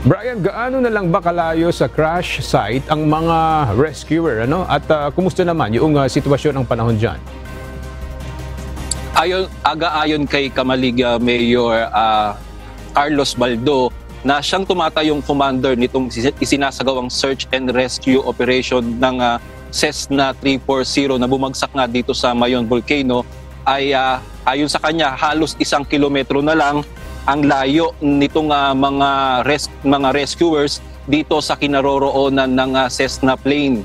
Brian, gaano na lang ba kalayo sa crash site ang mga rescuer, ano? At kumusta naman yung sitwasyon ng panahon diyan? Ayon kay Kamalig Mayor Carlos Baldo na siyang tumatayong commander nitong isinasagawang search and rescue operation ng Cessna 340 na bumagsak nga dito sa Mayon Volcano, ay ayon sa kanya halos 1 kilometro na lang ang layo nitong mga rescuers dito sa kinaroroonan ng Cessna plane.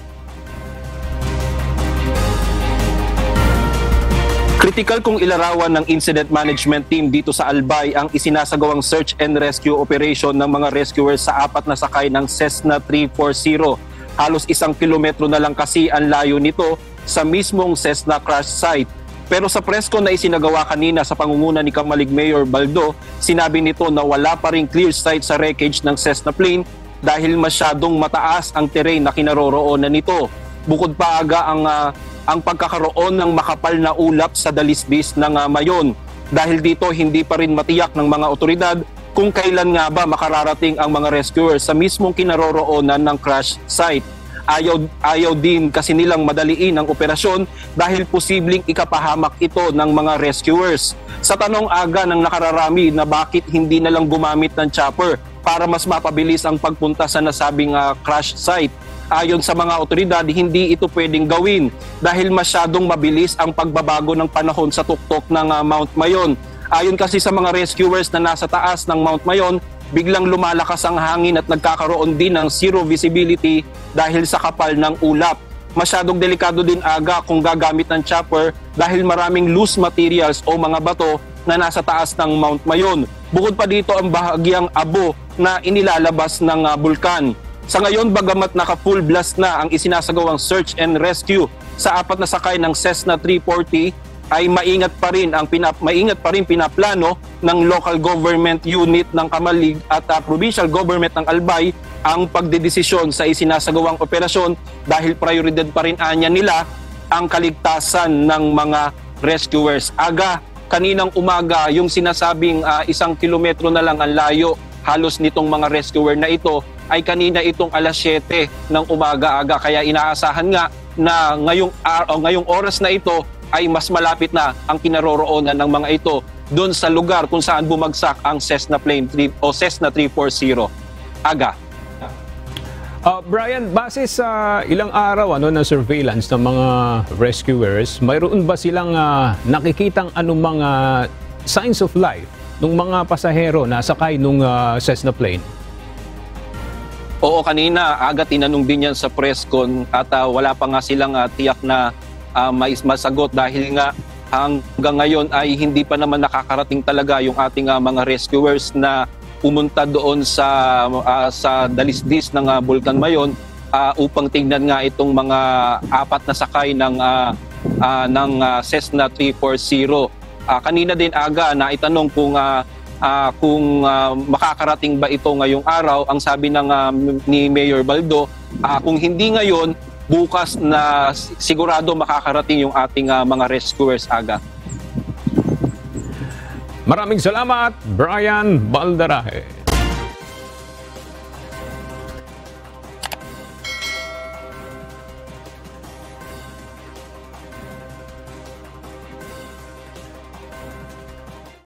Critical kung ilarawan ng incident management team dito sa Albay ang isinasagawang search and rescue operation ng mga rescuers sa 4 na sakay ng Cessna 340. Halos 1 kilometro na lang kasi ang layo nito sa mismong Cessna crash site. Pero sa press con na isinagawa kanina sa pangunguna ni Kamalig Mayor Baldo, sinabi nito na wala pa ring clear sight sa wreckage ng Cessna plane dahil masyadong mataas ang terrain na kinaroroonan nito. Bukod pa aga ang pagkakaroon ng makapal na ulap sa dalisdis ng Mayon. Dahil dito hindi pa rin matiyak ng mga otoridad kung kailan nga ba makararating ang mga rescuers sa mismong kinaroroonan ng crash site. Ayaw din kasi nilang madaliin ang operasyon dahil posibleng ikapahamak ito ng mga rescuers. Sa tanong aga ng nakararami na bakit hindi na lang gumamit ng chopper para mas mapabilis ang pagpunta sa nasabing crash site, ayon sa mga otoridad, hindi ito pwedeng gawin dahil masyadong mabilis ang pagbabago ng panahon sa tuktok ng Mount Mayon. Ayon kasi sa mga rescuers na nasa taas ng Mount Mayon, biglang lumalakas ang hangin at nagkakaroon din ng zero visibility dahil sa kapal ng ulap. Masyadong delikado din aga kung gagamit ng chopper dahil maraming loose materials o mga bato na nasa taas ng Mount Mayon. Bukod pa dito ang bahagyang abo na inilalabas ng bulkan. Sa ngayon, bagamat naka-full blast na ang isinasagawang search and rescue sa 4 na sakay ng Cessna 340, ay maingat pa rin pinaplano ng local government unit ng Kamalig at provincial government ng Albay ang pagdedesisyon sa isinasagawang operasyon dahil prioridad pa rin anya nila ang kaligtasan ng mga rescuers. Aga, kaninang umaga, yung sinasabing 1 kilometro na lang ang layo halos nitong mga rescuer na ito ay kanina itong alas 7 ng umaga aga. Kaya inaasahan nga na ngayong oras na ito ay mas malapit na ang kinaroroonan ng mga ito doon sa lugar kung saan bumagsak ang Cessna plane o Cessna 340. Aga. Brian, base sa ilang araw na surveillance ng mga rescuers, mayroon ba silang nakikitang anumang signs of life ng mga pasahero na sakay ng Cessna plane? Oo, kanina aga tinanong din yan sa press con at wala pa nga silang tiyak na masagot dahil nga hanggang ngayon ay hindi pa naman nakakarating talaga yung ating mga rescuers na pumunta doon sa dalisdis ng Bulkan Mayon upang tingnan nga itong mga 4 na sakay ng Cessna 340. Kanina din aga na itanong kung makakarating ba ito ngayong araw. Ang sabi ni Mayor Baldo, kung hindi ngayon, bukas na sigurado makakarating yung ating mga rescuers aga. Maraming salamat, Brian Baldarahe.